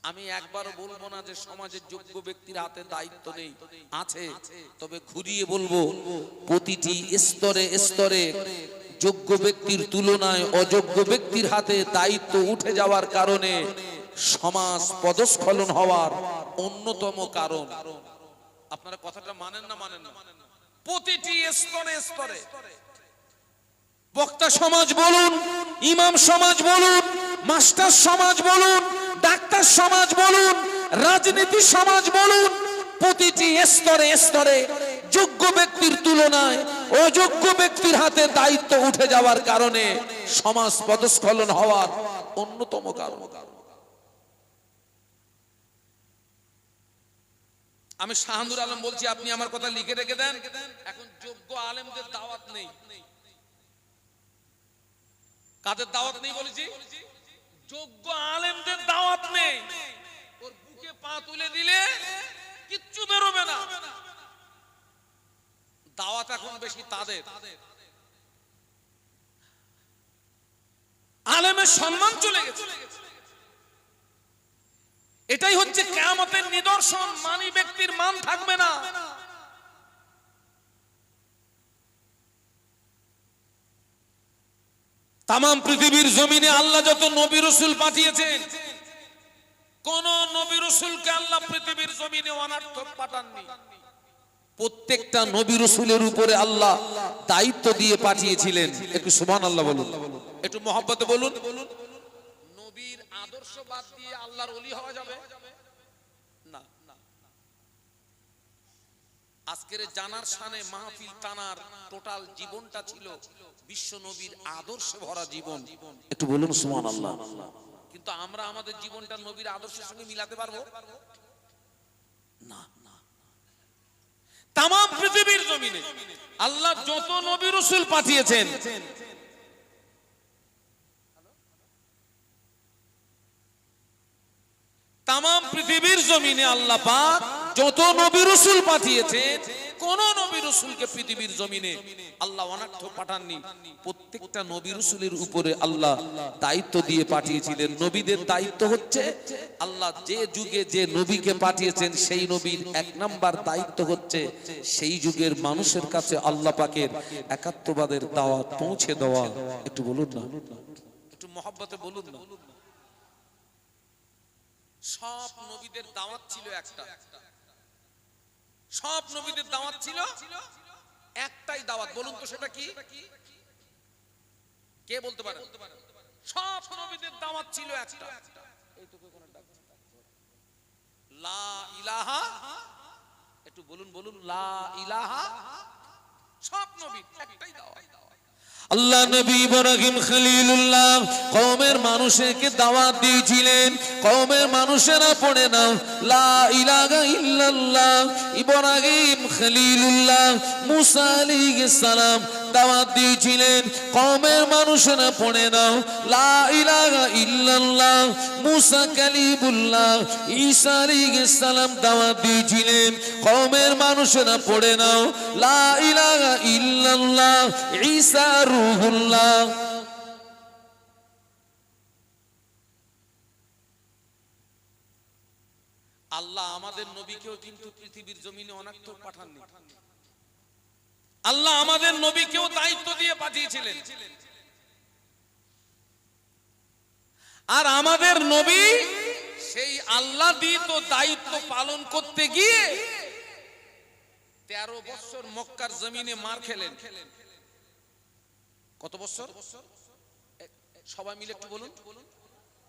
আমি একবারও বলবো না যে সমাজের যোগ্য ব্যক্তির হাতে দায়িত্ব নেই, আছে। তবে ঘুরিয়ে বলবো, প্রতিটি স্তরে স্তরে যোগ্য ব্যক্তির তুলনায় অযোগ্য ব্যক্তির হাতে দায়িত্ব উঠে যাওয়ার কারণে সমাজ পদস্খলন হওয়ার অন্যতম কারণ। আপনারা কথাটা মানেন না? মানেন না? প্রতিটি স্তরে স্তরে বক্তা সমাজ বলুন, ইমাম সমাজ বলুন, মাস্টার সমাজ বলুন, ডাক্তার সমাজ বলুন, রাজনীতি সমাজ বলুন, প্রতিটি স্তরে স্তরে যোগ্য ব্যক্তির তুলনায় অযোগ্য ব্যক্তির হাতে দায়িত্ব উঠে যাওয়ার কারণে সমাজ পদস্খলন হওয়ার অন্যতম কারণ। আমি শাহানুর আলম বলছি, আপনি আমার কথা লিখে রেখে দেন। এখন যোগ্য আলেমদের দাওয়াত নেই। কাদের দাওয়াত নেই বলেছি? যোগ্য আলেমদের দাওয়াত নেই। ওর বুকে পা তুলে দিলে কিচ্ছু বেরোবে না। দাওয়াত এখন বেশি তাদের। আলেমের সম্মান চলে গেছে। এটাই হচ্ছে কিয়ামতের নিদর্শন। মানি ব্যক্তির মান থাকবে না। তাম পৃথিবীর জমিনে আল্লাহ যত নবী রাসূল পাঠিয়েছেন, কোন নবী রাসূলকে আল্লাহ পৃথিবীর জমিনে অনার্থক পাঠাননি। প্রত্যেকটা নবী রাসূলের উপরে আল্লাহ দায়িত্ব দিয়ে পাঠিয়েছিলেন। একটু সুবহানাল্লাহ বলুন, একটু মহব্বতে বলুন। নবীর আদর্শ বাদ দিয়ে আল্লাহর ওলি হওয়া যাবে না। আজকের জানার শানে মাহফিল টানার টোটাল জীবনটা ছিল বিশ্ব নবীর আদর্শে ভরা জীবন। একটু বলুন সুবহানাল্লাহ। কিন্তু আমরা আমাদের জীবনটা নবীর আদর্শের সঙ্গে মিলাতে পারবো না। তাম পৃথিবীর জমিনে আল্লাহ যত নবী রাসূল পাঠিয়েছেন, তাম পৃথিবীর জমিনে আল্লাহ পাক যত নবী রাসূল পাঠিয়েছেন, কোন নবী রাসূলকে পৃথিবীর জমিনে আল্লাহ অনার্থক পাঠাননি। প্রত্যেকটা নবী রাসূলের উপরে আল্লাহ দায়িত্ব দিয়ে পাঠিয়েছিলেন। নবীদের দায়িত্ব হচ্ছে, আল্লাহ যে যুগে যে নবীকে পাঠিয়েছেন সেই নবীর এক নাম্বার দায়িত্ব হচ্ছে সেই যুগের মানুষের কাছে আল্লাহ পাকের একাত্মবাদের দাওয়াত পৌঁছে দেওয়া। একটু বলুন না, একটু মহব্বতে বলুন না। সব নবীদের দাওয়াত ছিল একটা। সব নবীদের দাওয়াত ছিল একটাই দাওয়াত। বলুন তো সেটা কি? কে বলতে পারে? সব নবীদের দাওয়াত ছিল একটা, লা ইলাহা। একটু বলুন, বলুন লা ইলাহা। সব নবীর একটাই দাওয়াত। আল্লাহ নবী ইব্রাহিম খলিলুল্লাহ কওমের মানুষকে দাওয়াত দিয়েছিলেন। কওমের মানুষেরা পড়ে নাও লা ইলাহা ইল্লাল্লাহ। ইব্রাহিম খলিলুল্লাহ মুসা আলাইহিস সালাম দাওয়াত দিয়েছিলেন। কওমের মানুষেরা পড়ে নাও লা ইলাহা ইল্লাল্লাহ। মুসা কালিমুল্লাহ ঈসা আলাইহিস সালাম দাওয়াত দিয়েছিলেন। কওমের মানুষেরা পড়ে নাও লা ইলাহা ইল্লাল্লাহ। ঈসা রূহুল্লাহ। আল্লাহ আমাদের নবীকেও কিন্তু পৃথিবীর জমিনে অনার্থক পাঠাননি। আল্লাহ আমাদের নবীকেও দায়িত্ব দিয়ে পাঠিয়েছিলেন। আর আমাদের নবী সেই আল্লাহ দিত দায়িত্ব পালন করতে গিয়ে 13 বছর মক্কার জমিনে মার খেলেন। কত বছর? সবাই মিলে একটু বলুন।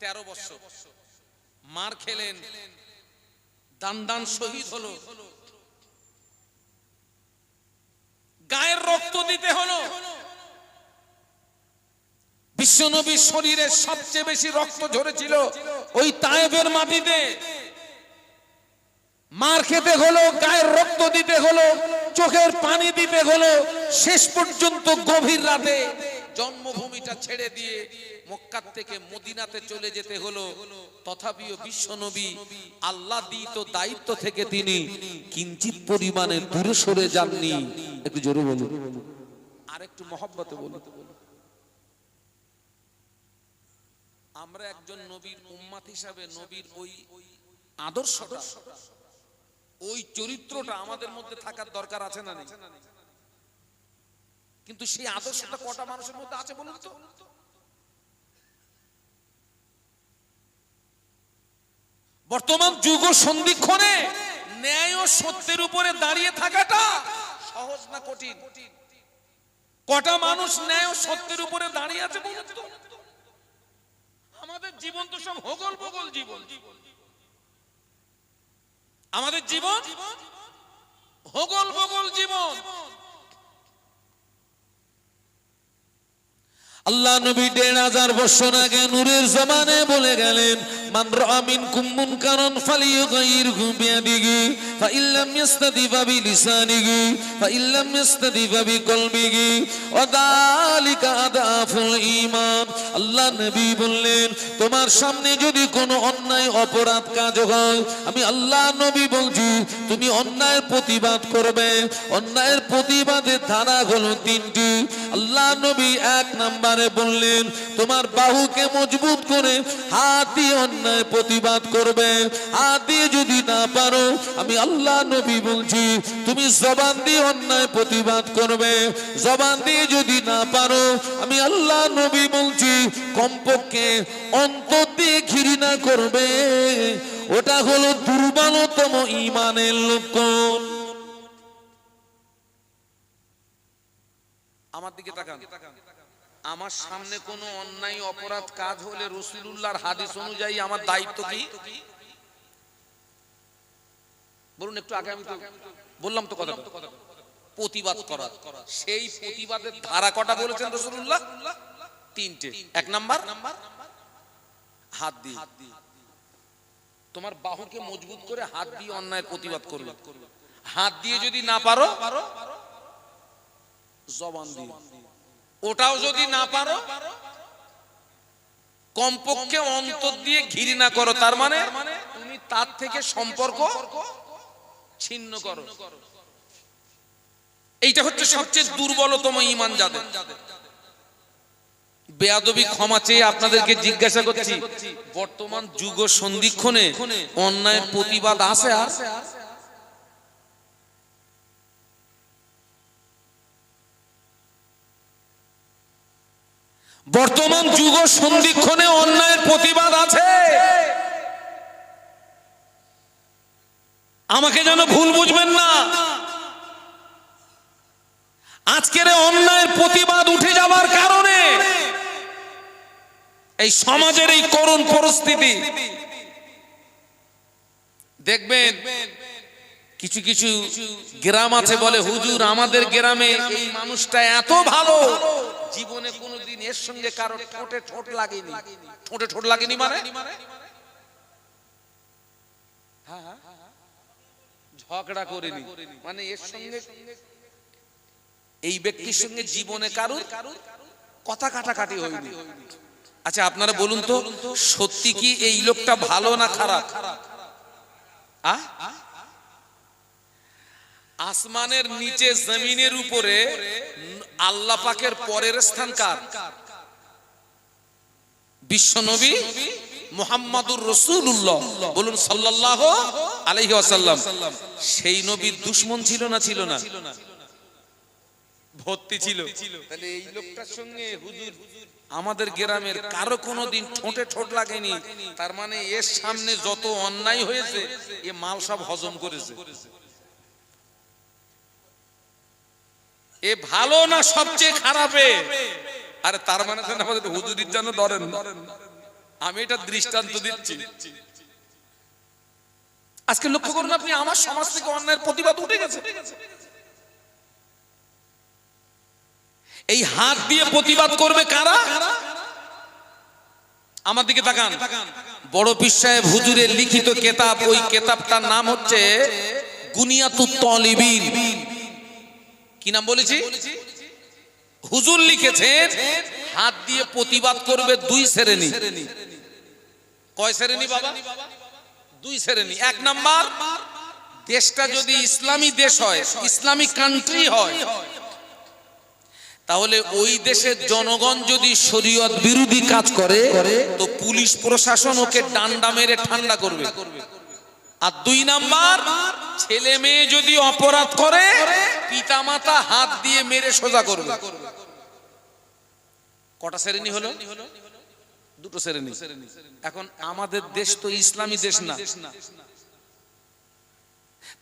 13 বছর মার খেলেন, দান দান শহীদ হলো, গায়ের রক্ত দিতে হলো। বিশ্বনবীর শরীরে সবচেয়ে বেশি রক্ত ঝরেছিল ওই তায়েফের মাটিতে। মার খেতে হলো, গায়ের রক্ত দিতে হলো, চোখের পানি দিতে হলো। শেষ পর্যন্ত গভীর রাতে জন্মভূমিটা ছেড়ে দিয়ে মক্কা থেকে মদিনাতে চলে যেতে হলো। তথাপিও বিশ্বনবী আল্লাহ দিত দায়িত্ব থেকে তিনি কিঞ্চিত পরিমাণে দূরে সরে যাননি। একটু জোরে বলুন, আর একটু মহব্বতে বলুন। আমরা একজন নবীর উম্মত হিসাবে নবীর ওই আদর্শটা, ওই চরিত্রটা আমাদের মধ্যে থাকার দরকার আছে না নেই? কিন্তু সেই আদর্শটা কটা মানুষের মধ্যে আছে বলুন তো? বর্তমান যুগ সন্ধিক্ষণে ন্যায় ও সত্যের উপরে দাঁড়িয়ে থাকাটা সহজ না কঠিন? কটা মানুষ ন্যায় ও সত্যের উপরে দাঁড়িয়ে আছে বলুন তো? আমাদের জীবন তো সব হগল বগল জীবন। আমাদের জীবন হগল বগল জীবন। আল্লাহ নবী ১৫০০ বছর আগে নূরের জমানে বলে গেলেন, মান রাআ মিনকুম মুনকারান ফালিয়ুগাইয়িরহু বিয়াদিহি ফাইল্লাম ইস্তাতি বিলিসানিহি ফাইল্লাম ইস্তাতি বিকলবিহি ওয়া যালিকা আদাফুল ঈমান। আল্লাহ নবী বললেন, তোমার সামনে যদি কোনো অন্যায় অপরাধ কাজ হয়, আমি আল্লাহ নবী বলছি তুমি অন্যায়ের প্রতিবাদ করবে। অন্যায়ের প্রতিবাদের ধারা হলো ৩টি। আল্লাহ নবী ১ নাম্বার বললেন, তোমার বাহুকে মজবুত করে হাত দিয়ে অন্যায় প্রতিবাদ করবে। হাত দিয়ে যদি না পারো, আমি আল্লাহ নবী বলছি তুমি জবান দিয়ে অন্যায় প্রতিবাদ করবে। জবান দিয়ে যদি না পারো, আমি আল্লাহ নবী বলছি কমপক্ষে অন্তর দিয়ে ঘৃণা করবে। ওটা হলো দুর্বলতম ঈমানের লক্ষণ। আমার দিকে তাকান। আমার সামনে কোনো অন্যায় অপরাধ কাজ হলে রাসূলুল্লাহর হাদিস অনুযায়ী আমার দায়িত্ব কি বলুন একটু? আগে আমি তো বললাম তো কথা, প্রতিবাদ করা। সেই প্রতিবাদের ধারা কটা বলেছেন রাসূলুল্লাহ? ৩টে। ১ নাম্বার হাত দিয়ে। তোমার বাহুকে মজবুত করে হাত দিয়ে অন্যায়ের প্রতিবাদ করবে। হাত দিয়ে যদি না পারো, জবান দিয়ে। ওটাও যদি না পারো, কমপক্ষে অন্তর দিয়ে ঘৃণা করো। তার মানে তুমি তার থেকে সম্পর্ক ছিন্ন করো। এইটা হচ্ছে সবচেয়ে দুর্বলতম ঈমান যাদের। বেয়াদবি ক্ষমা চেয়ে আপনাদেরকে জিজ্ঞাসা করছি, বর্তমান যুগ সন্ধিক্ষণে অন্যায়ের প্রতিবাদ আছে? আর বর্তমান যুগ সন্ধিক্ষণে অন্যায়ের প্রতিবাদ আছে? আমাকে যেন ভুল বুঝবেন না। আজকের অন্যায়ের প্রতিবাদ উঠে যাওয়ার কারণে এই সমাজের এই করুণ পরিস্থিতি দেখবেন। কিছু কিছু গ্রাম আছে বলে, হুজুর আমাদের গ্রামে এই মানুষটা এত ভালো, জীবনে কোনোদিন এর সঙ্গে কারো ঠোঁটে ঠোঁট লাগেনি। ঠোঁটে ঠোঁট লাগেনি মানে ঝগড়া করেনি, মানে এর সঙ্গে এই ব্যক্তির সঙ্গে জীবনে কারুর কথা কাটাকাটি হয়নি। আচ্ছা আপনারা বলুন তো, সত্যি কি এই লোকটা ভালো না খারাপ? আসমানের নিচে জমিনের উপরে আল্লাহ পাকের পরের স্থান কার? বিশ্বনবী মুহাম্মাদুর রাসূলুল্লাহ, বলুন সাল্লাল্লাহু আলাইহি ওয়াসাল্লাম। সেই নবীর দুশমন ছিল না? ছিল না? ভর্তি ছিল। তাহলে এই লোকটার সঙ্গে হুজুর আমাদের গ্রামের কারো কোনোদিন ঠোঁটে ঠোঁট লাগেনি, তার মানে এর সামনে যত অন্যায় হয়েছে এ মাল সব হজম করেছে। এ ভালো না সবচেয়ে খারাপে? আরে তার মানে আমাদের হুজুরির জন্য ধরেন। আমি এটা দৃষ্টান্ত দিচ্ছি। আজকে লক্ষ্য করুন আপনি, আমার সমাজ থেকে অন্যায়ের প্রতিবাদ উঠে গেছে। এই হাত দিয়ে প্রতিবাদ করবে কারা? আমার দিকে তাকান। বড় পীর সাহেব হুজুরের লিখিত কিতাব, ওই কিতাবটার নাম হচ্ছে গুনিয়াতুত তালিবিন। কি নাম বলেছি? হুজুর লিখেছেন হাত দিয়ে প্রতিবাদ করবে 2 শ্রেণী। কয় শ্রেণী বাবা? 2 শ্রেণী। 1 নাম্বার, দেশটা যদি ইসলামী দেশ হয়, ইসলামিক কান্ট্রি হয়, তাহলে ওই দেশের জনগণ যদি শরীয়ত বিরোধী কাজ করে তো পুলিশ প্রশাসন ওকে ডান্ডা মেরে ঠান্ডা করবে। আর 2 নাম্বার, ছেলে মেয়ে যদি অপরাধ করে পিতামাতা হাত দিয়ে মেরে সোজা করবে। কটা শ্রেণী হলো? 2টো শ্রেণী। এখন আমাদের দেশ তো ইসলামী দেশ না,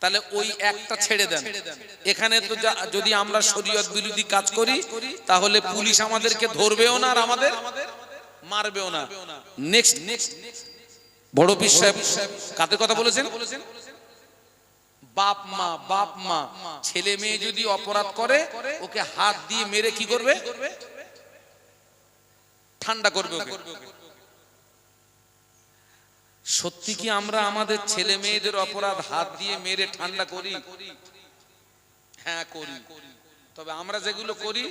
তাহলে ওই একটা ছেড়ে দেন। এখানে তো যদি আমরা শরীয়ত বিরোধী কাজ করি তাহলে পুলিশ আমাদেরকে ধরবেও না আর আমাদের মারবেও না। নেক্সট বড় পীর সাহেব কাদের কথা বলেছেন? বাপ মা ছেলে মেয়ে যদি অপরাধ করে ওকে হাত দিয়ে মেরে কি করবে? ঠান্ডা করবে ওকে। সত্যি কি আমরা আমাদের ছেলে মেয়েদের অপরাধ হাত দিয়ে মেরে ঠান্ডা করি? হ্যাঁ করি। তবে আমরা যেগুলো করি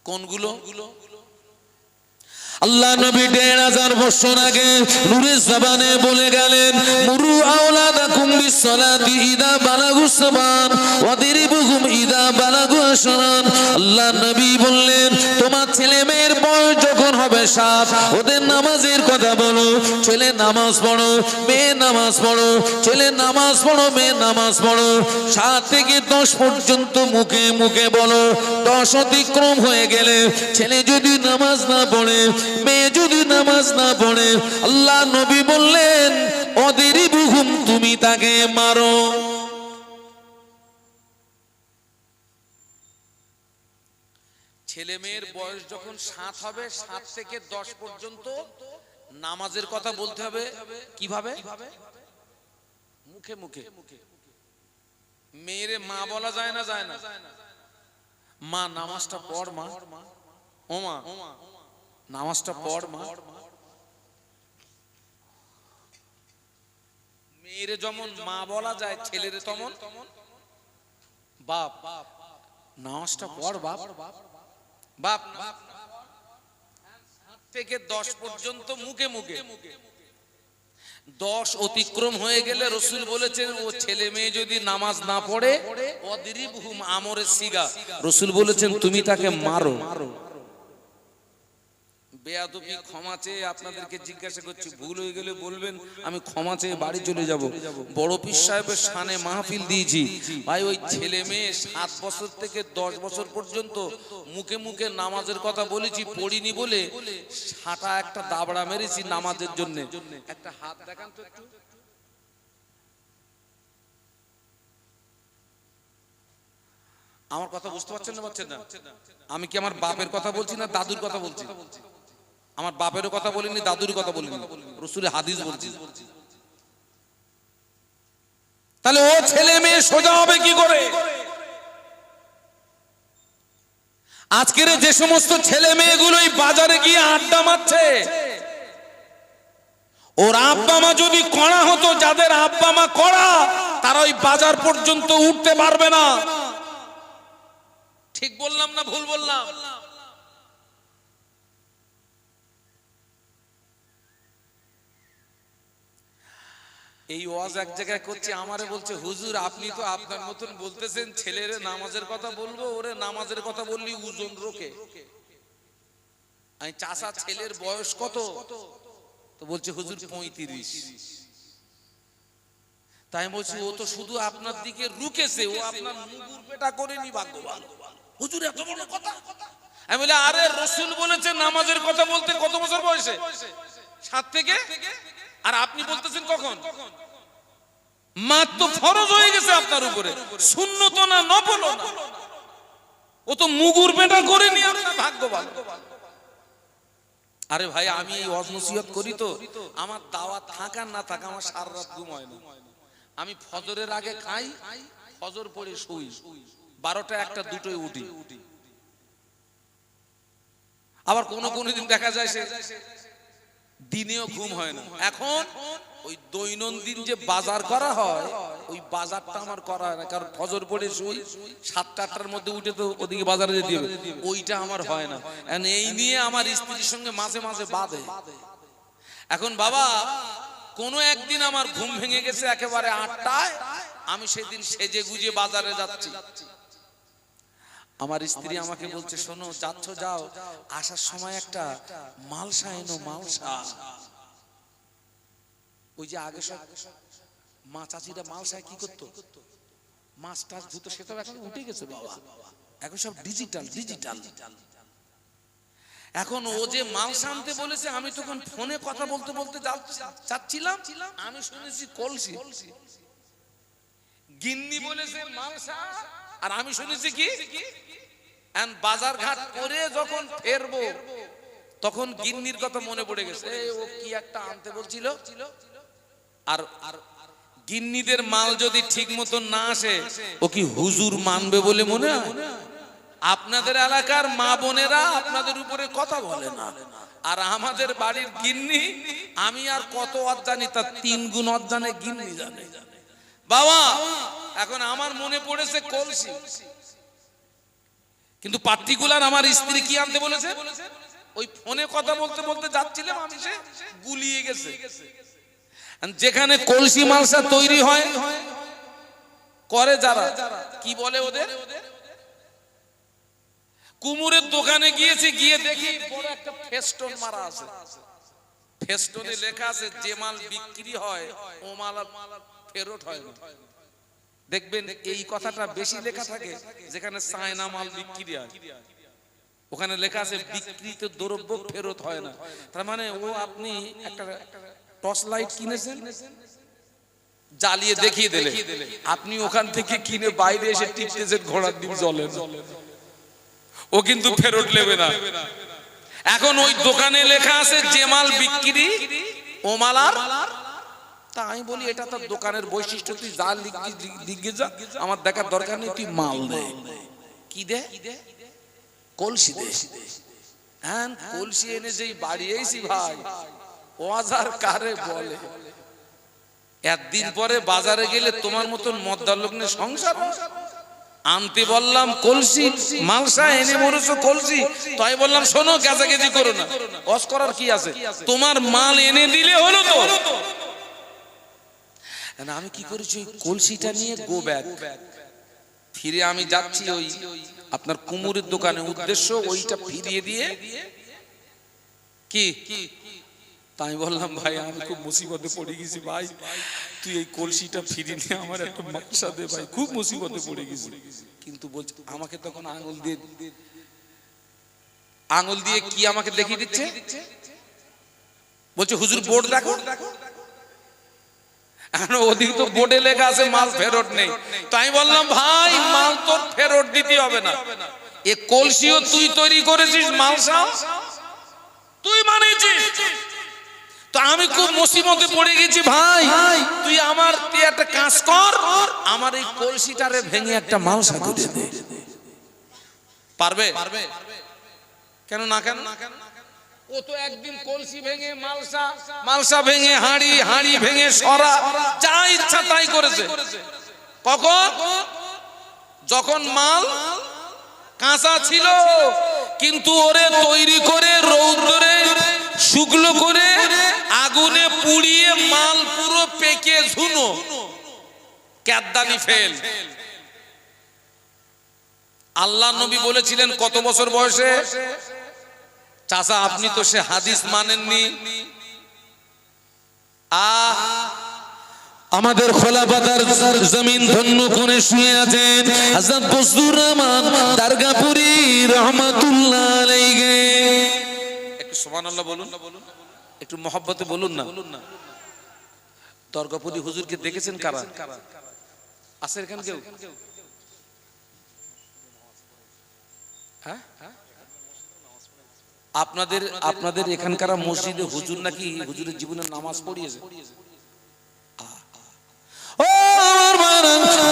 কোনগুলো? আল্লাহ নবী 1500 বছর আগে নূরের জবানে বলে গেলেন, মুরু আওলাদাকুম বিসসালাতি ইদা বালাগু সাবান ওয়াদরিবুহুম ইদা বালাগু আশরান। আল্লাহ নবী বললেন, তোমার ছেলে মেয়ের বয়স যখন হবে 7 ওদের নামাজের কথা বলো। ছেলে নামাজ পড়ো, মেয়ে নামাজ পড়ো, ছেলে নামাজ পড়ো, মেয়ে নামাজ পড়ো। 7 থেকে 10 পর্যন্ত মুখে মুখে বলো। 10 অতিক্রম হয়ে গেলে ছেলে যদি নামাজ না পড়ে, মেয়ে যদি নামাজ না পড়ে, আল্লাহ নবী বললেন, ওয়াদরিবুহুম, তুমি তাকে মারো। ছেলে মেয়ের বয়স যখন 7 হবে, 7 থেকে 10 পর্যন্ত নামাজের কথা বলতে হবে। কিভাবে? মুখে মুখে। মেয়েরে মা বলা যায় না? যায় না। মা নামাজটা পড়, মা ও মা নামাজটা পড় মা। মেয়েরে যেমন মা বলা যায়, ছেলেরে তেমন বাপ। নামাজটা পড় বাপ। বাপ থেকে 10 পর্যন্ত মুখে মুখে। 10 অতিক্রম হয়ে গেলে রাসূল বলেছেন, ও ছেলে মেয়ে যদি নামাজ না পড়ে, ওয়াদরিবহুম আমরের সিগা, রাসূল বলেছেন তুমি তাকে মারো। বেয়াদবি ক্ষমা চেয়ে আপনাদেরকে জিজ্ঞাসা করছি, ভুল হয়ে গেলে বলবেন, আমি ক্ষমা চেয়ে বাড়ি চলে যাব। বড় পীর সাহেবের শানে মাহফিল দিয়েছি ভাই। ওই ছেলে মেয়ে 7 বছর থেকে 10 বছর পর্যন্ত মুখে মুখে নামাজের কথা বলেছি, পড়িনি বলে 6টা একটা দাবড়া মেরেছি নামাজের জন্য। একটা হাত দেখান তো একটু। আমার কথা বুঝতে পারছেন না? আমি কি আমার বাপের কথা বলছি না দাদুর কথা বলছি? আমার বাপেরও কথা বলিনি, দাদুর কথা বলিনি, রাসূলের হাদিস বলছি। তাহলে ও ছেলে মেয়ে সোজা হবে কি করে? আজকের যে সমস্ত ছেলে মেয়েগুলো বাজারে গিয়ে আড্ডা মারছে, ওর আব্বা মা যদি কড়া হতো, যাদের আব্বা মা কড়া, তারা ওই বাজার পর্যন্ত উঠতে পারবে না। ঠিক বললাম না ভুল বললাম? এই ওয়াজ এক জায়গায় করছি, আমারে বলছে, হুজুর আপনি তো আপনার মতন বলতেছেন ছেলেরে নামাজের কথা বলবো, ওরে নামাজের কথা বললি ওজন রোকে। আমি চাচা ছেলের বয়স কত? তো বলছে হুজুর 35। তাই বলছি, ও তো শুধু আপনার দিকে রুকেছে, ও আপনার মুগুর পেটা করেনি। ভাগ্যবান হুজুর, এত বড় কথা। আমি বলি, আরে রাসূল বলেছে নামাজের কথা বলতে কত বছর বয়সে? 7 থেকে। আর আপনি বলতেছেন কখন? মাত্র ফরজ হয়ে গেছে আপনার উপরে, সুন্নত না, নফল না। ও তো মুগুর পেটা করেনি, আপনার ভাগ্যবান। আরে ভাই, আমি এই ওয়াজ নসিহত করি তো, আমার দাওয়াত থাকা না থাকা আমার সারা রাত ঘুম হয় না। আমি ফজরের আগে খাই, ফজর পড়ে শুই, 12টা 1টা 2টোয় উঠি। আবার কোন কোন দিন দেখা যায় সে দিনেও ঘুম হয় না। এখন ওই দৈনন্দিন যে বাজার করা হয়, ওই বাজারটা আমার করা হয় না, কারণ ফজর পড়ে শুই, 7টা 8টার মধ্যে উঠে তো ওদিকে বাজারে যেতে হবে, ওইটা আমার হয় না। এই নিয়ে আমার স্ত্রীর সঙ্গে মাঝে মাঝে বাধে। এখন বাবা, কোনো একদিন আমার ঘুম ভেঙে গেছে একেবারে 8টায়, আমি সেদিন সেজে গুজে বাজারে যাচ্ছি। আমার স্ত্রী আমাকে বলছে, শোনো যাচ্ছ যাও, আসার সময় একটা মালসা এনো, মালসা। ওই যে আগে সব মা চাচিরা মালসায় কি করতো, মাছ টাছ ধুতো, সেটাও এখন উঠে গেছে বাবা, এখন সব ডিজিটাল ডিজিটাল। এখন ও যে মালসা আনতে বলেছে, আমি তখন ফোনে কথা বলতে বলতে যাচ্ছিলাম, আমি শুনেছি কলসি। গিন্নি বলেছে মালসা, আর আমি শুনেছি কি। বাজার ঘাট করে যখন ফেরবো, তখন গিন্নির কথা মনে পড়ে গেছে, ও কি একটা আনতে বলছিল। আর গিন্নিদের মাল যদি ঠিক মতো না আসে, ও কি হুজুর মানবে বলে মনে হয়? আপনাদের এলাকার মা বোনেরা আপনাদের উপরে কথা বলে না, আর আমাদের বাড়ির গিন্নি, আমি আর কত অজ্ঞানী, তার 3 গুণ অজ্ঞানে গিন্নি জানে বাবা। এখন আমার মনে পড়েছে কলসি, কিন্তু পার্টিকুলার আমার স্ত্রী কি আনতে বলেছে, ওই ফোনে কথা বলতে বলতে যাচ্ছিলাম, আমি সে গুলিয়ে গেছে। যেখানে কলসি মালসা তৈরি হয় করে যারা, কি বলে ওদের, কুমুরের দোকানে গিয়েছি, গিয়ে দেখি বড় একটা ফেস্টন মারা আছে। ফেস্টনে লেখা আছে, যে মাল বিক্রি হয় ও মাল ফেরত হয় না। দেখবেন এই কথাটা বেশি লেখা থাকে যেখানে চায়না মাল বিক্রি হয়, ওখানে লেখা আছে বিক্রিত দ্রব্য ফেরত হয় না। তার মানে ও, আপনি একটা টর্চ লাইট কিনেছেন, জ্বালিয়ে দেখিয়ে দিলে, আপনি ওখান থেকে কিনে বাইরে এসে টিপতেছেন, ঘোড়ার ডিম জ্বলে, ও কিন্তু ফেরত নেবে না। এখন ওই দোকানে লেখা আছে যে মাল বিক্রি ও মাল আর, তা আমি বলি এটা তো দোকানের বৈশিষ্ট্য, তুই যা লিখে যা, আমার দেখার দরকার নেই, তুই মাল দে। কি দে? কলসি দে। হ্যাঁ, কলসি এনে যেই বাড়ি এসেছি ভাই, ওয়াজার কারে বলে। একদিন পরে বাজারে গেলে তোমার মতন মদ্দার লোক নিয়ে সংসার আনতে বললাম, কলসি মালসা এনে মরেছো কলসি, তাই বললাম শোনো গেজাগেজি করো না, অস করার কি আছে, তোমার মাল এনে দিলে হলো তো। আমি কি করেছি, কলসিটা নিয়ে গো ব্যাক ফিরে আমি যাচ্ছি ওই আপনার কুমুরের দোকানে, উদ্দেশ্য ওইটা ফিরিয়ে দিয়ে কি। তাই বললাম ভাই, আমি খুব মুসিবতে পড়ে গেছি ভাই, তুই এই কলসিটা ফিরিয়ে নিয়ে আমার একটা মাকসা দে ভাই, খুব মুসিবতে পড়ে গেছি। কিন্তু বলছে আমাকে, তখন আঙুল দিয়ে কি আমাকে দেখিয়ে দিচ্ছে, বলছে হুজুর বোর্ড দেখো। ওদিকে তো বোর্ডে লেখা আছে মাল ফেরত নেই। তাই বললাম ভাই, মাল তোর ফেরত দিতে হবে না, এ কলসিও তুই তৈরি করেছিস, মালসা তুই মানেছিস, তো আমি খুব মুসিবতে পড়ে গেছি ভাই, তুই আমার একটা কাজ কর, আমার এই কলসিটারে ভেঙে একটা মালসা করে দে। পারবে? কেন না, কেন না, কেন? ও তো একদিন কলসি ভেঙে মালসা, মালসা ভেঙে হাঁড়ি, হাঁড়ি ভেঙে সরা, যা ইচ্ছা তাই করেছে। কখন? যখন মাল কাঁচা ছিল, কিন্তু ওরে তৈরি করে রৌদ্রে শুকনো করে আগুনে পুড়িয়ে মাল পুরো পেকে ঝুনো, ক্যাদানি ফেল। আল্লাহ নবী বলেছিলেন কত বছর বয়সে? চাচা আপনি তো সে হাদিস মানেননি। আমাদের খোলাপাতার জমিন ধন্য করে শুয়ে আছেন হযরত বজলুর রহমান দারগাপুরি রহমাতুল্লাহ আলাইহি। একটু সুবহানাল্লাহ বলুন, একটু মহব্বতে বলুন না। দারগাপুরি হুজুরকে দেখেছেন কারা? আছে এখানে কেউ? হ্যাঁ, আপনাদের এখানকার মসজিদে হুজুর নাকি হুজুরের জীবনে নামাজ পড়িয়েছে?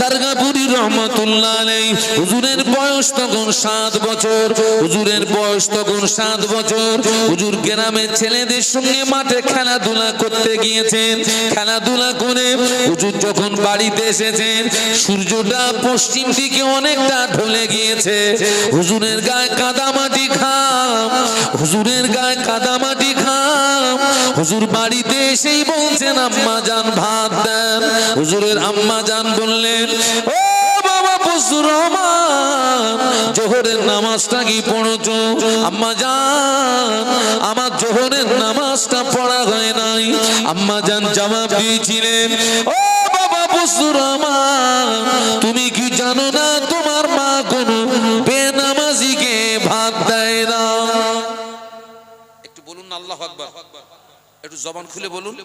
দারগাপুরি রহমাতুল্লাহ আলাইহি হুজুরের বয়স তখন 7 বছর। হুজুরের বয়স তখন 7 বছর। হুজুর গ্রামের ছেলেদের সঙ্গে মাঠে খেলাধুলা করতে গিয়েছেন। খেলাধুলা করে হুজুর যখন বাড়িতে এসেছেন, সূর্যটা পশ্চিম দিকে অনেকটা ঢলে গিয়েছে। হুজুরের গায়ে কাদামাটি ঘাম, হুজুরের গায়ে কাদামাটি ঘাম। হুজুর বাড়িতে এসেই বলছেন আম্মা জান ভাত দেন। হুজুরের আম্মা জান বললেন, ও বাবা বন্ধুর আমার জোহরের নামাজটা কি পড়ছো? আম্মা জান আমার জোহরের নামাজটা পড়া হয় নাই। আম্মা জান জবাব দিয়েছিলেন, ও বাবা বন্ধুর আমার, তুমি কি জানো না তোমার মা কোনো বেনামাজিকে ভাত দেয় না? একটু বলুন না আল্লাহু আকবার, একটু জবান খুলে বলুন।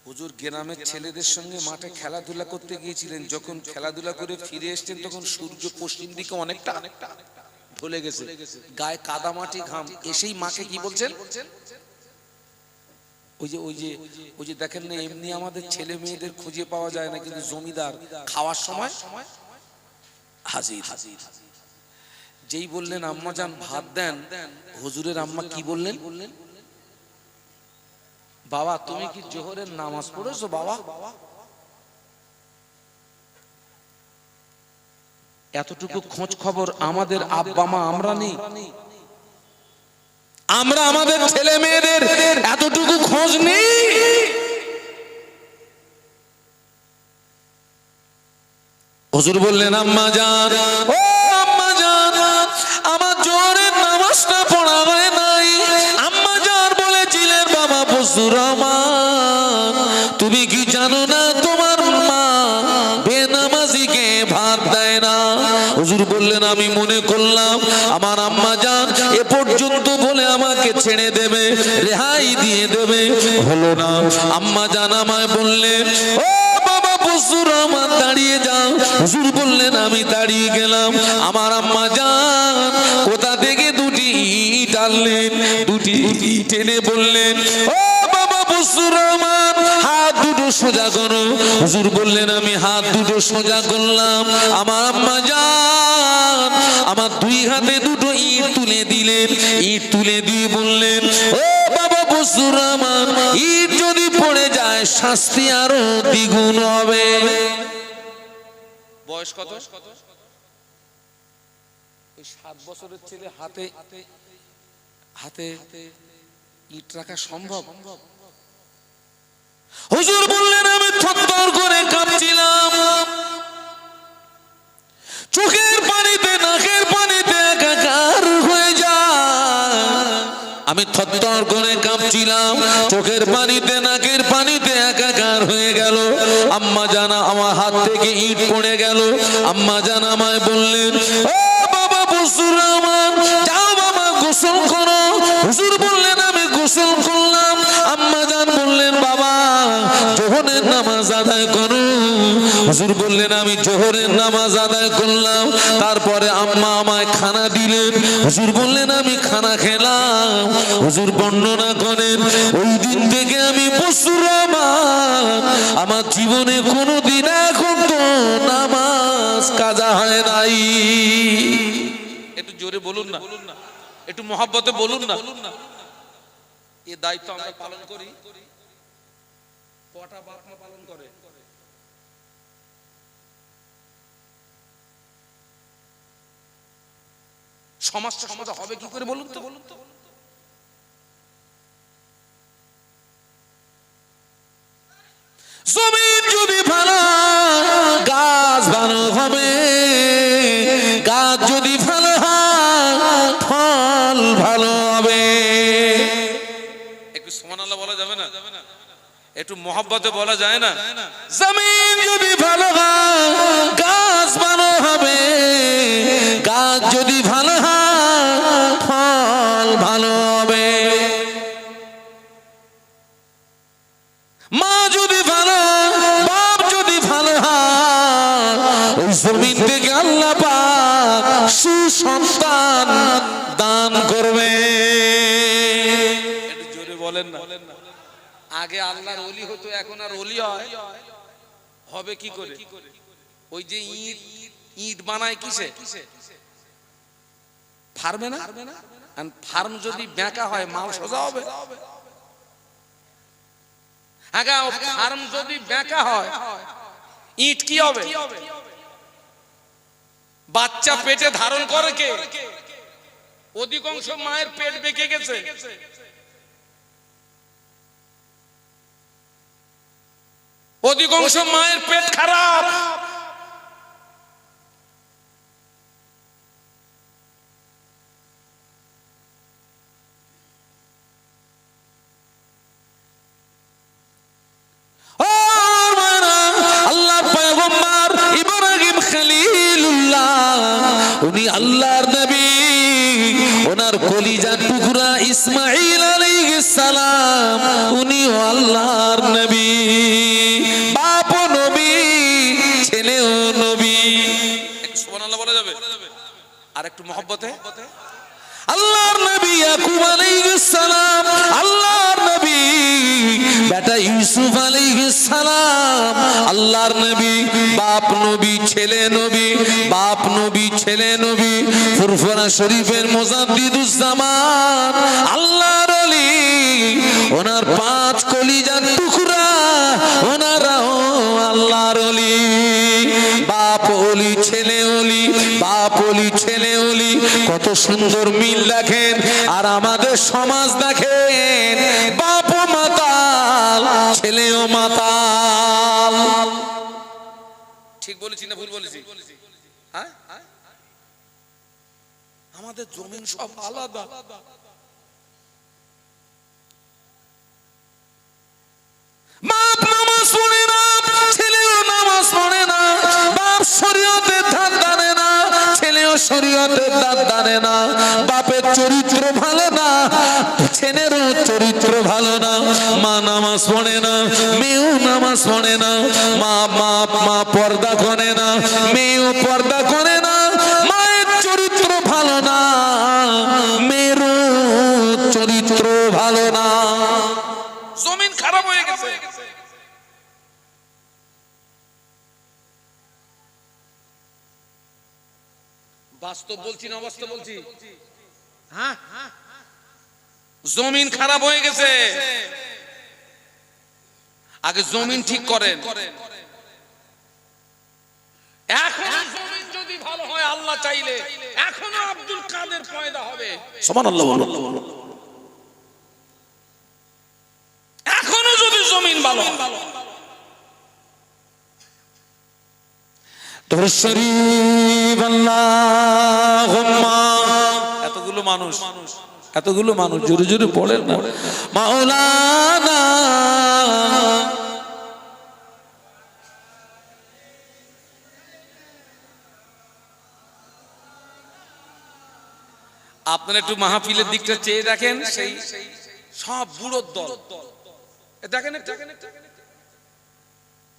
হুজুর গ্রামের ছেলেদের সঙ্গে মাঠে খেলাধুলা করতে গিয়েছিলেন। যখন খেলাধুলা করে ফিরে এসেছেন তখন সূর্য পশ্চিম দিকে অনেকটা ঢলে গেছে, গায়ে কাদা মাটি ঘাম। এসেই মাকে কি বলছেন? ওই যে দেখেন না, এমনি আমাদের ছেলে মেয়েদের খুঁজে পাওয়া যায় না, কিন্তু জমিদার খাওয়ার সময় হাজির। যেই বললেন আম্মা জান ভাত দেন, হুজুরের আম্মা কি বললেন? বাবা তুমি কি জোহরের নামাজ পড়েছো বাবা? এতটুকু খোঁজ খবর আমাদের আব্বা মা আমরা নেই। আমরা আমাদের ছেলে মেয়েদের এতটুকু খোঁজ নেই। হুজুর বললেন আম্মা জান, ও আম্মা জান আমার জোহরের নামাজটা পড়া হয় নাই। আম্মা জান বলেছিলেন, বাবা বন্ধুর আমার, তুমি কি জানো না তোমার মা বেনামাজিকে ভাত দেয় না? হুজুর বললেন, আমি মনে করলাম আমার আম্মা জান এ পর্যন্ত বলে আমাকে ছেড়ে দেবে, রেহাই দিয়ে দেবে, হলো না। আম্মা জান আমায় বললেন, ও বাবা বন্ধুর আমার দাঁড়িয়ে যাও। হুজুর বললেন, আমি দাঁড়িয়ে গেলাম। আমার আম্মা জান কোথা থেকে দুটি ইট আনলেন, দুটি ইট এনে বললেন, ও বাবা বন্ধুর আমার হাত দুটো সোজা করো। হুজুর বললেন, আমি হাত দুটো সোজা করলাম। আমার আম্মা জান আমার দুই হাতে দুটো ইট তুলে দিলেন। ইট তুলে দিয়ে বললেন, ও বাবা বন্ধুর আমার, ইট যদি পড়ে যায় শাস্তি আরো দ্বিগুণ হবে। বয়স কত? ওই 7 বছরের ছেলে হাতে হাতে ইট রাখা সম্ভব? হুজুর বললেন, আমি থরথর করে কাঁপছিলাম, চোখের পানিতে নাকের পানিতে একাকার হয়ে যায়। আমি থরথর করে কাঁপছিলাম, চোখের পানিতে নাকের পানিতে একাকার হয়ে গেল। আম্মা জানা আমার হাত থেকে ইট পড়ে গেল। আম্মা জানা আমায় বললেন, ও বাবা বন্ধুর আমার, যাও বাবা গোসল করো। হুজুর বললেন, আমি গোসল করলাম। আম্মা জান বললেন, বাবা জোহরের নামাজ আদায় করো। হুজুর বললেন, আমি জোহরের নামাজ আদায় করলাম। তারপরে আম্মা আমায় খানা দিলেন। হুজুর বললেন, আমি খানা খেলাম। হুজুর বর্ণনা করেন, ওই দিন থেকে আমি বন্ধুর আমার জীবনে কোনোদিন এখন তো নামাজ কাজা হয় নাই। একটু জোরে বলুন না, একটু মহব্বতে বলুন না। এই দায়িত্ব আমরা পালন করি। কটা বাপ মা পালন করে? সমাজটা সমাজে হবে কি করে বলুন তো? জমিন যদি ভালো, গাছ ভালো হবে। গাছ যদি ভালো হয়, ফল ভালো হবে। একটু সুবহানাল্লাহ বলা যাবে না? একটু মহব্বতে বলা যায় না? জমিন যদি ভালো হয়, গাছ ভালো হবে। গাছ যদি ভালো হয়, ফল ভালো হবে। মা যদি ভালো, বাপ যদি ভালো হয়, ওই জমিন থেকে আল্লাহ পাক সুসন্তান দান করবে। একটু জোরে বলেন না। আগে আল্লাহর ওলি হতো, এখন আর ওলি হয়? হবে কি করে? ওই যে ইট বানায় কিসে? ফার্মে না? ফার্ম যদি বেঁকা হয় মাল সোজা হবে? আগে ফার্ম যদি বেঁকা হয় ইট কি হবে? বাচ্চা পেটে ধারণ করে কে? অধিকাংশ মায়ের পেট বেঁকে গেছে। অধিকাংশ মায়ের পেট খারাপ, উনি আল্লাহর নবী, ওনার কলিজার টুকরা ইসমাঈল আলাইহিস সালাম, উনিও আল্লাহর নবী, বাপও নবী, ছেলেও নবী। সুবহানাল্লাহ বলা যাবে আর একটু মহব্বতে। আল্লাহর নবী ইয়াকুব আলাইহিস সালাম, আল্লাহর নবী বেটা ইউসুফ আলাইহিস সালাম, আল্লাহর নবী, বাপ নবী, ছেলে নবী, বাপ নবী, ছেলে নবী। ফুরফুরা শরীফের মুজাদ্দিদুজ জামান আল্লাহর ওলি, ওনার পাঁচ কলিজার টুকরা, ওনারাও আল্লাহর ওলি, বাপ ওলি, ছেলে ওলি, বাপ ওলি, ছেলে ওলি। কত সুন্দর মিল দেখেন। আর আমাদের সমাজ দেখেন, বাপও মাতাল, ছেলেও মাতাল। ঠিক বলেছি না ভুল বলেছি? হ্যাঁ, আমাদের জমিন সব আলাদা। বাপ নামাজ পড়ে না, ছেলেও নামাজ পড়ে না। বাপ শরীয়তের ধার ধারে না, ছেলেও শরীয়তের ধার ধারে না। বাপের চরিত্র ভালো না, ছেলেরও চরিত্র ভালো না। মা নামাজ পড়ে না, মেয়েও নামাজ পড়ে না। মা পর্দা করে না, মেয়েও পর্দা করে না। মায়ের চরিত্র ভালো না, মেয়েরও চরিত্র ভালো না। জমিন খারাপ হয়ে গেছে। বাস্তব বলছি না অবাস্তব বলছি? হ্যাঁ, জমিন খারাপ হয়ে গেছে। আগে জমিন ঠিক করেন। এখন জমিন যদি ভালো হয় আল্লাহ চাইলে এখনো আব্দুল কাদের পয়দা হবে। সুবহানাল্লাহ বলো। এখনো যদি জমিন ভালো। দরুদ শরীফ আল্লাহুম্মা। এতগুলো মানুষ জোরে জোরে পড়েন না। মাওলানা আপনারা একটু মাহফিলের দিকটা চেয়ে দেখেন, সেই সব বুড়োর দল দেখেন,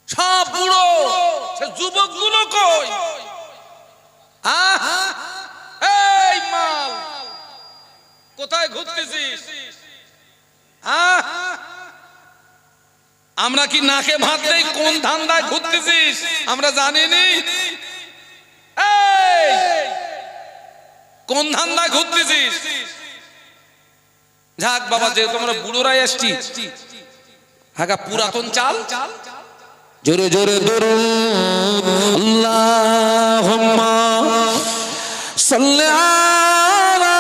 সব বুড়ো। যুবক গুলো কই? এই মাল কোথায় ঘুরতেছিস? আমরা কি নাকে ভাত দেই? কোন ধান্দায় ঘুরতেছিস আমরা জানিনি। কোন ধান্দায় ঘুরতেছিস? যাক বাবা, যেহেতু আমরা বুড়োরাই আসছি, হ্যাঁ পুরাতন চাল। জোরে জোরে দরুদ আল্লাহুম্মা সাল্লি আলা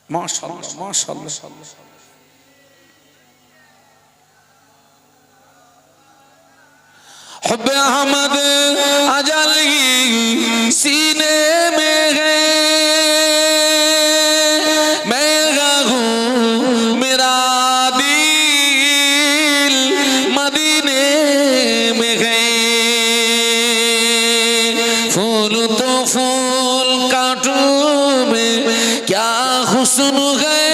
মাশাআল্লাহ মাশাআল্লাহ। हुब्ब अहमद अजल सीने में है, मैं हूँ मेरा दिल मदीने में है। फूल तो फूल कांटों में क्या हुस्न है,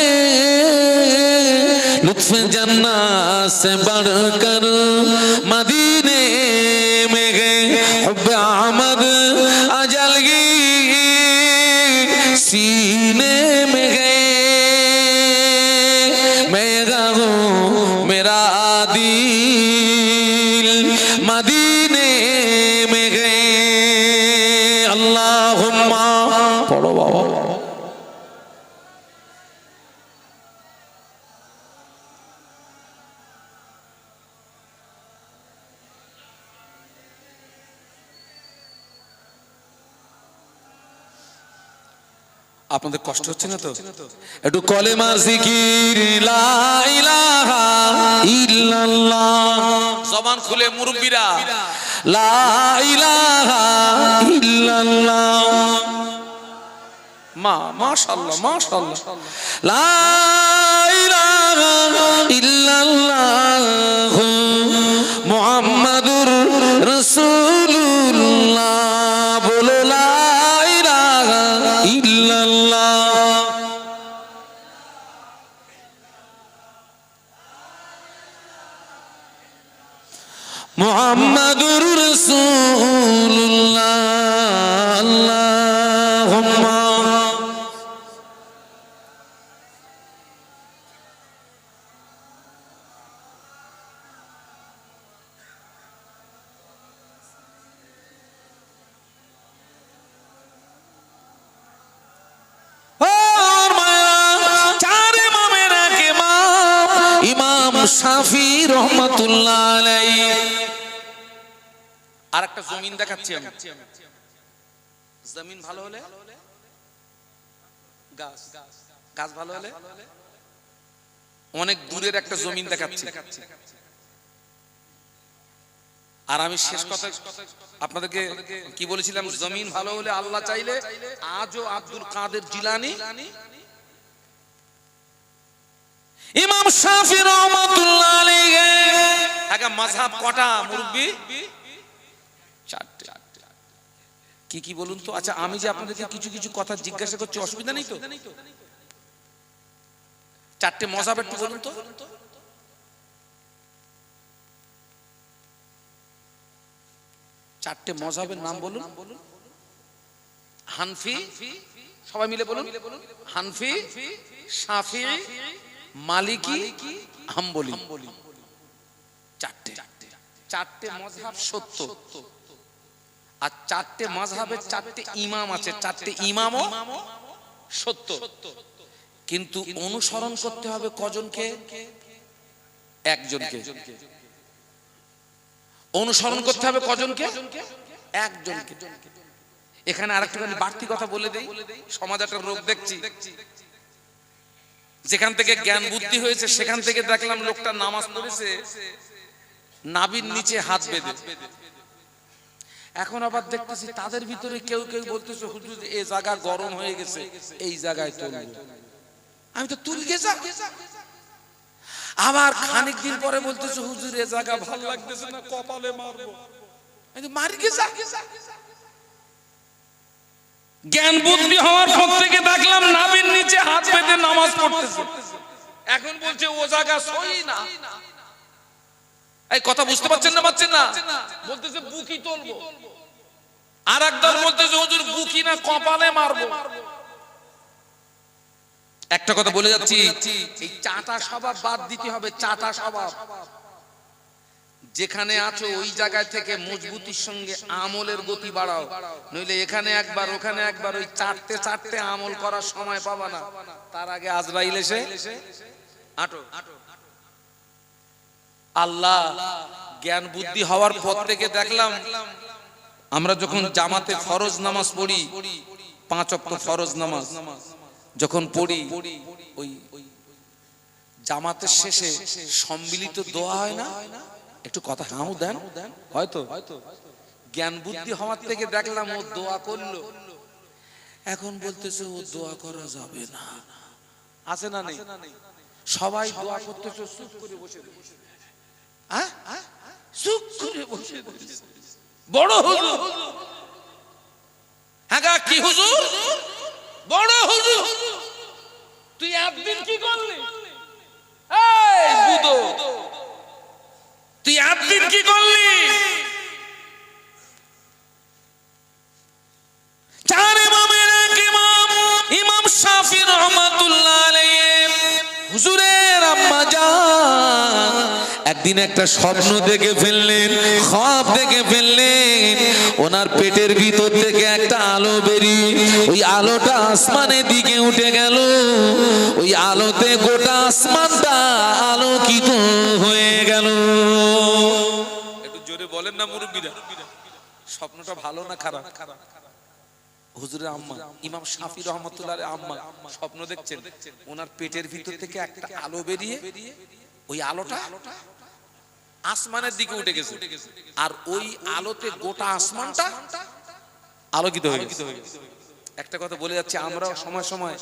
लुत्फ जन्नत से बढ़कर मदीने में गए। हुब्ब अहमद अजल की सीने में गए, मैं हूँ मेरा दिल मदीने में गए। अल्लाहुम्मा पढ़ो बाबा। আপনাদের কষ্ট হচ্ছে না তো? একটু কলেমার জিকির লা ইলাহা ইল্লাল্লাহ, জবান খুলে মুরব্বিরা লা ইলাহা ইল্লাল্লাহ। মাশাআল্লাহ মাশাআল্লাহ। লা ইলাহা ইল্লাল্লাহ মুহাম্মাদুর রাসূলুল্লাহ, বলো লা ইলাহা ইল্লাল্লাহ। মুহাম্মাদুর রাসূলুল্লাহ, আল্লাহুম্মা শাফি রহমাতুল্লাহ আলাইহি। আর একটা জমিন দেখাচ্ছি আমি। জমিন ভালো হলে গাছ, গাছ ভালো হলে অনেক দূরের একটা জমিন দেখাচ্ছি। আর আমি শেষ কথা আপনাদেরকে কি বলেছিলাম, জমিন ভালো হলে আল্লাহ চাইলে আজও আব্দুল কাদের জিলানী, ইমাম শাফি রহমাতুল্লাহ আলাইহি। আগে মাযহাব কটা মুরব্বি? চারটে। কি কি বলুন তো? আচ্ছা আমি যে আপনাদেরকে কিছু কিছু কথা জিজ্ঞাসা করছি, অসুবিধা নেই তো? চারটে মাযহাব একটু বলুন তো। চারটে মাযহাবের নাম বলুন। হানফি, সবাই মিলে বলুন। হানফি, শাফিঈ, মালিকি, হাম্বলি। চারটে। চারটে মাযহাব সত্য। আর চারটে মাযহাবের চারটে ইমাম আছে, চারটে ইমামও সত্য। কিন্তু অনুসরণ করতে হবে কজনকে? একজনকে। অনুসরণ করতে হবে কজনকে? একজনকে। এখানে আরেকটা বাড়তি কথা বলে দেই, সমাজ একটা রোগ দেখছি। যেখান থেকে জ্ঞান বুদ্ধি হয়েছে সেখান থেকে দেখলাম লোকটা নামাজ পড়েছে নাভির নিচে হাত বেঁধে। এখন আবার দেখতেছি তাদের ভিতরে কেউ কেউ বলতেছে, হুজুর এই জায়গা গরম হয়ে গেছে, এই জায়গায় তুলবো। আমি তো তুলকে যা। আবার খানিক দিন পরে বলতেছে, হুজুর এই জায়গা ভালো লাগতেছে না, কপালে মারবো। আমি তো মারি গে যা। জ্ঞান বুদ্ধি হওয়ার পর থেকে দেখলাম নাভির নিচে হাত বেঁধে নামাজ পড়তেছে। এখন বলছে ও জায়গা সহি না। এই কথা বুঝতে পারছেন না? পাচ্ছেন না? বলতেছে বুকি তুলবো। আর একদল বলতেছে হুজুর বুকি না, কপালে মারবো। একটা কথা বলে যাচ্ছি, এই চাটা স্বভাব বাদ দিতে হবে। চাটা স্বভাব যেখানে আছো ওই জায়গায় থেকে মজবুতির সঙ্গে আমলের গতি বাড়াও, নইলে এখানে একবার ওখানে একবার ওই চাটতে চাটতে আমল করার সময় পাবা না। তার আগে আজরাইল এসে আটো। আল্লাহ জ্ঞান বুদ্ধি হওয়ার পর থেকে দেখলাম আমরা যখন জামাতে ফরজ নামাজ পড়ি, 5 ওয়াক্ত ফরজ নামাজ যখন পড়ি, ওই জামাতের শেষে সম্মিলিত দোয়া হয় না? একটু কথা হাউ দেন। হয়তো জ্ঞান বুদ্ধি হওয়ার থেকে দেখলাম ও দোয়া করলো। এখন বলতেছে ও দোয়া করা যাবে না। আছে না নেই? সবাই দোয়া করতেছে চুপ করে বসে। চুপ করে বসে বড় হুজুর। হ্যাঁ কি হুজুর? বড় হুজুর তুই একদিন কি করলি? এই বুদো তুই একদিন কি করলি? চার ইমামের এক ইমাম, ইমাম শাফি রহমাতুল্লাহ আলাইহি। হুজুরের আম্মা জান একদিন একটা স্বপ্ন দেখে ফেললেন, খ্বাব দেখে ফেললেন। ওনার পেটের ভিতর থেকে একটা আলো বেরিয়ে ওই আলোটা আসমানের দিকে উঠে গেল। ওই আলোতে গোটা আসমানটা আলোকিত হয়ে গেল। একটু জোরে বলেন না মুরব্বিরা, স্বপ্নটা ভালো না খারাপ? হুজুরের আম্মা ইমাম শাফি রহমাতুল্লাহ আম্মা স্বপ্ন দেখছেন ওনার পেটের ভিতর থেকে একটা আলো বেরিয়ে ওই আলোটা আসমানের দিকে উঠে গেছে আর ওই আলোতে গোটা আসমানটা আলোকিত হয়ে গেছে। একটা কথা বলে যাচ্ছে, আমরা সময় সময়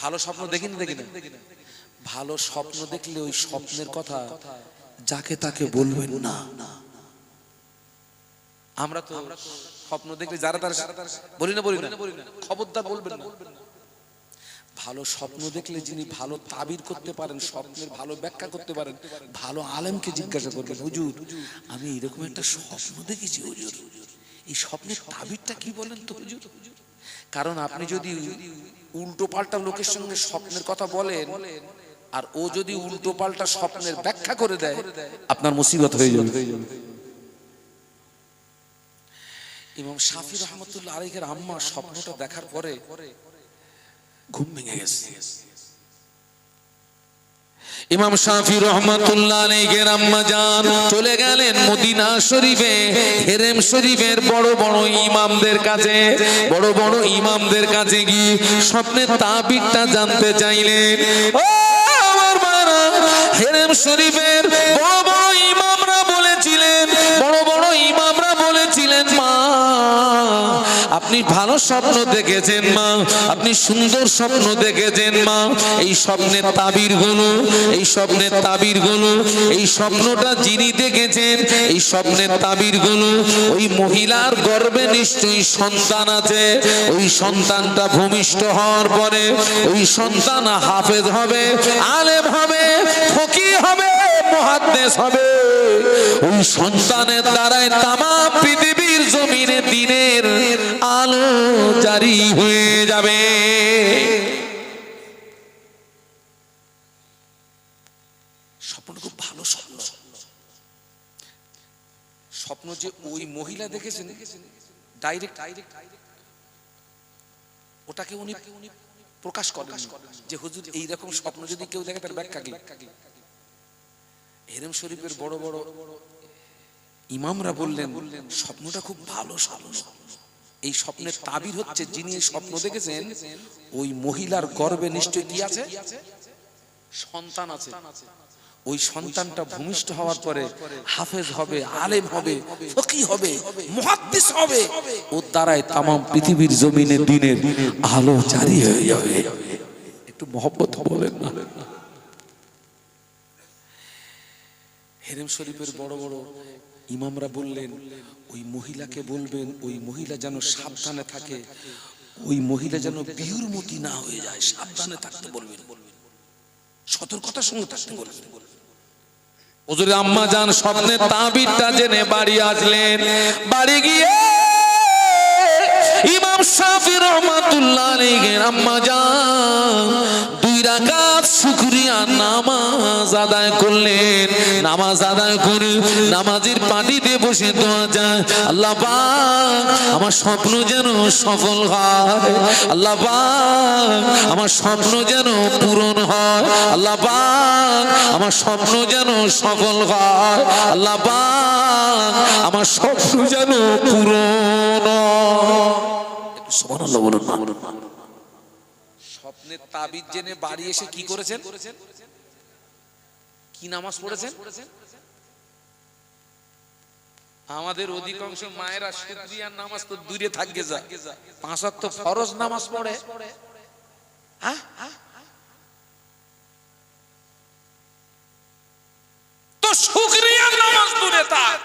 ভালো স্বপ্ন দেখি না ভালো স্বপ্ন দেখলে ওই স্বপ্নের কথা যাকে তাকে বলবেন না। আমরা তো স্বপ্ন দেখলে যারা তারা বলি না খবরদার বলবেন না। ভালো স্বপ্ন দেখলে যিনি ভালো তাবির করতে পারেন, স্বপ্নের ভালো ব্যাখ্যা করতে পারেন, ভালো আলেমকে জিজ্ঞাসা করবেন, হুজুর আমি এরকম একটা স্বপ্ন দেখেছি হুজুর, এই স্বপ্নের তাবিরটা কি বলেন তো হুজুর। কারণ আপনি যদি উল্টো পাল্টা লোকের সঙ্গে স্বপ্নের কথা বলেন আর ও যদি উল্টো পাল্টা স্বপ্নের ব্যাখ্যা করে দেয় আপনার মুসিবত হয়ে যাবে। ইমাম শাফি রহমাতুল্লাহ আলাইহির আম্মা স্বপ্নটা দেখার পরে ঘুম ভেঙে গেছে। ইমাম শাফি রহমাতুল্লাহ আলাইহির আম্মা জান চলে গেলেন মদিনা শরীফে, হেরেম শরীফের বড় বড় ইমামদের কাছে গিয়ে স্বপ্নের তাবিরটা জানতে চাইলেন। ও আমার মারা, হেরেম শরীফের বড় বড় ইমামরা বলেছিলেন মা আপনি ভালো স্বপ্ন দেখেছেন মা, আপনি সুন্দর স্বপ্ন দেখেছেন মা। এই স্বপ্নের তাবিরগুলো এই স্বপ্নটা যিনি দেখেছেন, এই স্বপ্নের তাবিরগুলো ওই মহিলার গর্ভে নিশ্চয়ই সন্তান আছে। ওই সন্তানটা ভূমিষ্ঠ হওয়ার পরে ওই সন্তান হাফেজ হবে, আলেম হবে, ফকিহ হবে, মুহাদ্দিস হবে। ওই সন্তানের দ্বারাই তামাম পৃথিবীর জমিনে দিনের আলো জারি হয়ে যাবে। স্বপ্ন খুব ভালো স্বপ্ন যে ওই মহিলা দেখেছেন ডাইরেক্ট ওটাকে উনি প্রকাশ করেন যে হুজুর এইরকম স্বপ্ন যদি কেউ দেখে তার ব্যাখ্যা কি। হেরেম শরীফের বড় বড় ইমামরা বললেন স্বপ্নটা খুব ভালো স্বপ্ন। এই স্বপ্নের তাবির হচ্ছে যিনি এই স্বপ্ন দেখেছেন ওই মহিলার গর্ভে নিশ্চয়ই কি আছে, সন্তান আছে। ওই সন্তানটা ভূমিষ্ঠ হওয়ার পরে হাফেজ হবে, আলেম হবে, ফকিহ হবে, মুহাদ্দিস হবে। ওর দ্বারাই তামাম পৃথিবীর জমিনে দিনের আলো জারি হয়ে যাবে। একটু মহব্বত বলেন না। হেরেম শরীফের বড় বড় ইমামরা বললেন ওই মহিলাকে বলবেন ওই মহিলা যেন সাবধানে থাকে, ওই মহিলা যেন বিহুরমতি না হয়ে যায়, সাবধানে থাকতে বলবেন, সতর্কতার সঙ্গে থাকতে বলবেন। হুজুরের আম্মা জান স্বপ্নের তাবিরটা জেনে বাড়ি আসলেন। বাড়ি গিয়ে ইমাম শাফি রহমাতুল্লাহ আলাইহির আম্মা জান 2 রাকাত শুকরিয়া নামাজ আদায় করলেন। নামাজ আদায় করে নামাজের পাটিতে বসে দোয়া যায়, আল্লাহ পাক আমার স্বপ্ন যেন সফল হয়, আল্লাহ পাক আমার স্বপ্ন যেন পূরণ হয়, আল্লাহ পাক আমার স্বপ্ন যেন সফল হয়, আল্লাহ পাক আমার স্বপ্ন যেন পূরণ হয়। সুবহানাল্লাহ বলুন না। স্বপ্নের তাবিজ জেনে বাড়ি এসে কি করেছেন, কি নামাজ পড়েছেন? আমাদের অধিকাংশ মায়েরা শুকরিয়ার নামাজ তো দূরে থাকে যা, 5 ওয়াক্ত ফরজ নামাজ পড়ে। তো শুকরিয়ার নামাজ দূরে থাক,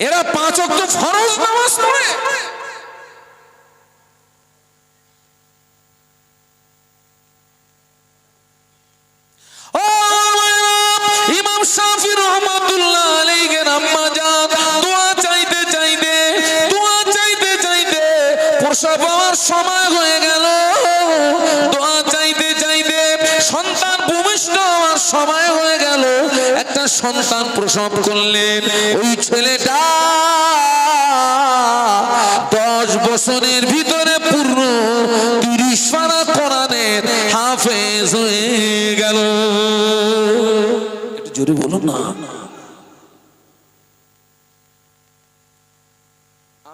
এরা 5 ওয়াক্ত ফরজ নামাজ পড়ে। ইমাম শাফি রহমাতুল্লাহ আলাইহির আম্মা জান দোয়া চাইতে চাইতে প্রসব হওয়ার সময় হয়ে গেল। দোয়া চাইতে সন্তান ভূমিষ্ঠ হওয়ার সময় হয়ে গেল। একটা সন্তান প্রসব করলেন। ওই ছেলেটা 10 বছরের ভিতরে পূর্ণ 30 পারা কোরআনের হাফেজ হয়ে গেল। একটু জোরে বলুন না।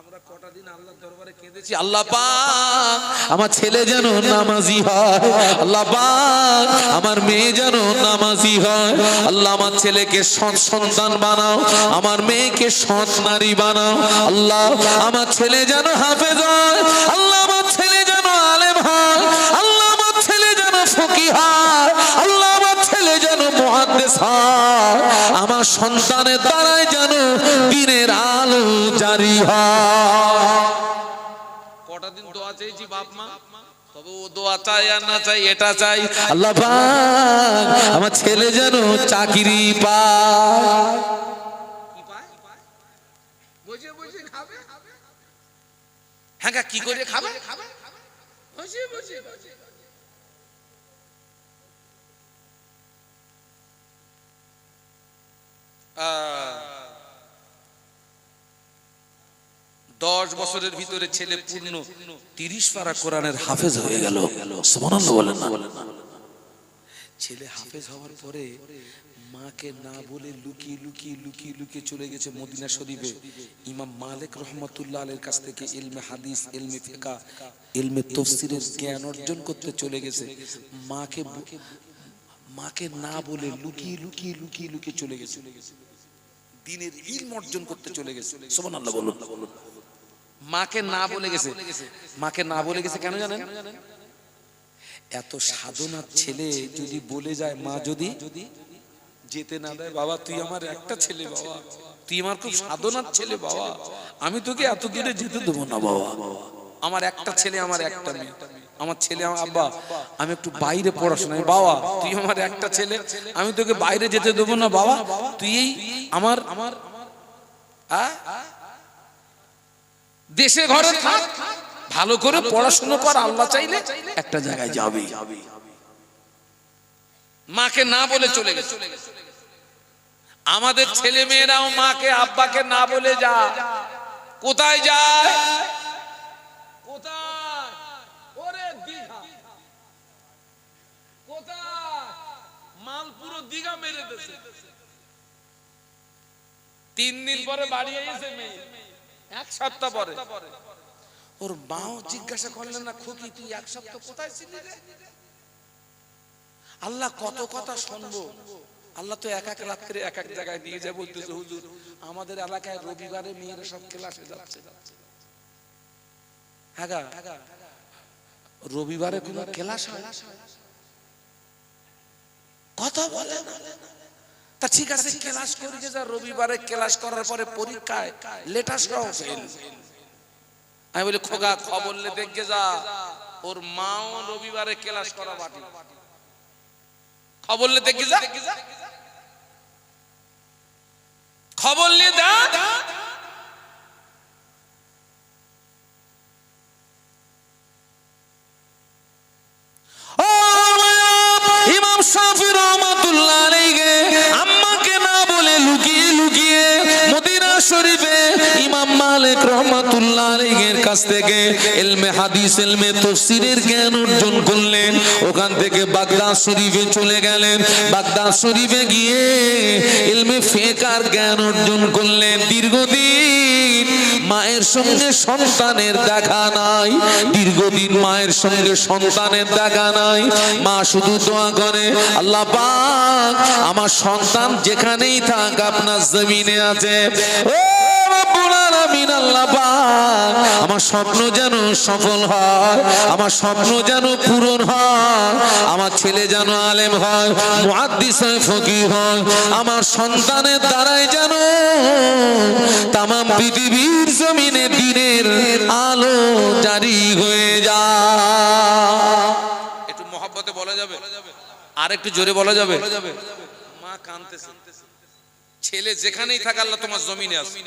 আমরা কটা দিন আল্লাহর দরবারে কেঁদেছি, আল্লাহ পাক আমার ছেলে যেন নামাজি হয়, আল্লাহ পাক আমার মেয়ে যেন নামাজি হয়, আল্লাহ আমার ছেলেকে সৎ সন্তান বানাও, আমার মেয়েকে সৎ নারী বানাও, আল্লাহ আমার ছেলে যেন হাফেজ হয়, আল্লাহ আমার ছেলে যেন আলেম হয়, আল্লাহ আমার ছেলে যেন ফকিহ হয়, আল্লাহ আমার ছেলে যেন মুহাদ্দিস হয়, আমার সন্তানের দ্বারাই যেন দ্বীনের আলো জারি হয়। কটা দিন দোয়া চেয়েছি বাপ মা, তবে ও দোয়া চাই আর না চাই এটা চাই, আল্লাহ পাক আমার ছেলে যেন চাকরি পায়। কি পায়? বসে বসে খাবে। হ্যাঁ গা, কি করে খাবে? বসে বসে। 10 বছরের ভিতরে ছেলে পূর্ণ 30 পারা কোরআনের হাফেজ হয়ে গেল। সুবহানাল্লাহ বলেন না? ছেলে হাফেজ হওয়ার পরে মাকে না বলে লুকিয়ে লুকিয়ে লুকিয়ে লুকিয়ে চলে গেছে মদিনা শরীফে ইমাম মালিক রহমাতুল্লাহ আলাইহির কাছ থেকে ইলমে হাদিস, ইলমে ফিকহ, ইলমে তাফসীরের জ্ঞান অর্জন করতে চলে গেছে। মাকে না বলে লুকিয়ে লুকিয়ে লুকিয়ে লুকিয়ে চলে গেছে, দ্বীনের ইলম অর্জন করতে চলে গেছে। সুবহানাল্লাহ বলুন। মাকে না বলে গেছে। মাকে না বলে গেছে কেন জানেন? এত সাধনার ছেলে যদি বলে যায়, মা যদি যেতে না দেয়, বাবা তুই আমার একটা ছেলে, বাবা তুই আমার খুব সাধনার ছেলে, বাবা আমি তোকে এত দূরে যেতে দেবো না, বাবা আমার একটা ছেলে, আমার একটা মেয়ে, আমার ছেলে, আমার আব্বা আমি একটু বাইরে পড়াশোনা, বাবা তুই আমার একটা ছেলে, আমি তোকে বাইরে যেতে দেবো না, বাবা তুই আমার দেশে ঘরে থাক, ভালো করে পড়াশোনা কর, আল্লাহ চাইলে একটা জায়গায় যাবে। মাকে না বলে চলে গেছে। আমাদের ছেলে মেয়েরাও মাকে আব্বাকে না বলে যায়। কোথায় যায়? কোথায়? ওরে দীঘা। কোথায়? মালপুরো দীঘা মেরে দিয়েছে। 3 দিন পরে বাড়ি এসেছে মেয়ে, 1 সপ্তাহ পরে ওর মাও জিজ্ঞাসা করলেন না, খুকি তুই 1 সপ্তাহ কোথায় ছিলি রে? আল্লাহ কত কথা শুনবো, আল্লাহ তো এক এক রাত্রে এক এক জায়গায় নিয়ে যায়। বলতেছে হুজুর আমাদের এলাকায় রবিবারে মেয়েরা সব ক্লাসে যাচ্ছে। হ্যাঁ রবিবারে কোনো ক্লাস হয়? কথা বলে না। তা ঠিক আছে ক্লাস করে যা, রবিবারে ক্লাস করার পরে পরীক্ষায় লেটাস ফেল। আমি বলি খোকা খবর লে দেখে যা, ওর মাও রবিবারে ক্লাস করা বাকি, খবর লে দেখে যা, খবর নিয়ে দা। ইমাম শাফি রাহমাতুল্লাহ আলাইহি আম্মাকে না বলে লুকিয়ে লুকিয়ে মদিনা শরীফে ইমাম মালিক রহমাতুল্লাহ আলাইহির কাছ থেকে ইলমে হাদিস, ইলমে তাফসীরের জ্ঞান অর্জন করলেন। ওখান থেকে বাগদাদ শরীফে চলে গেলেন। বাগদাদ শরীফে গিয়ে ইলমে ফিকহের জ্ঞান অর্জন করলেন। দীর্ঘদিন মায়ের সঙ্গে সন্তানের দেখা নাই, দীর্ঘদিন মায়ের সঙ্গে সন্তানের দেখা নাই। মা শুধু দোয়া করে, আল্লাহ পাক আমার সন্তান যেখানেই থাক আপনার জমিনে আছে, ও রব্বুল আলামিন আল্লাহ পাক আমার স্বপ্ন যেন সফল হয়, আমার স্বপ্ন যেন পূরণ হয়, আমার ছেলে যেন আলেম হয়, মুহাদ্দিস হয়, ফকিহ হয়, আমার সন্তানের দ্বারাই যেন তামাম পৃথিবীর জমিনে দ্বীনের আলো জারি হয়ে যায়। একটু মহব্বতে বলা যাবে, আর একটু জোরে বলা যাবে। মা কাঁদতেছে, ছেলে যেখানেই থাকে আল্লাহ তোমার জমিনে আছে।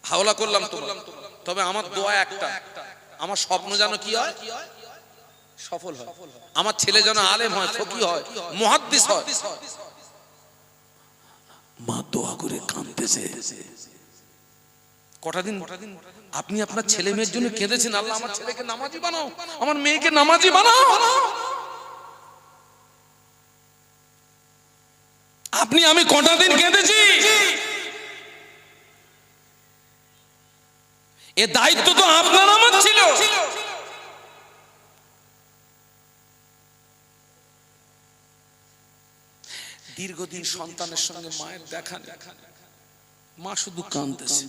হাওলা করলাম তোমার, তবে আমার দোয়া একটা, আমার স্বপ্ন যেন কি হয়, সফল হয়, আমার ছেলে যেন আলেম হয়, ফকিহ হয়, মুহাদ্দিস হয়। মা দোয়া করে কাঁদতেছে। কটা দিন আপনি আপনার ছেলে মেয়ের জন্য কেঁদেছেন, আল্লাহ আমার ছেলেকে নামাজি বানাও, আমার মেয়েকে নামাজি বানাও। আপনি আমি কটা দিন কেঁদেছি। এ দায়িত্ব তো আপনার আমার ছিল। দীর্ঘদিন সন্তানের সঙ্গে মায়ের দেখা নেই, মা শুধু কাঁদতেছে।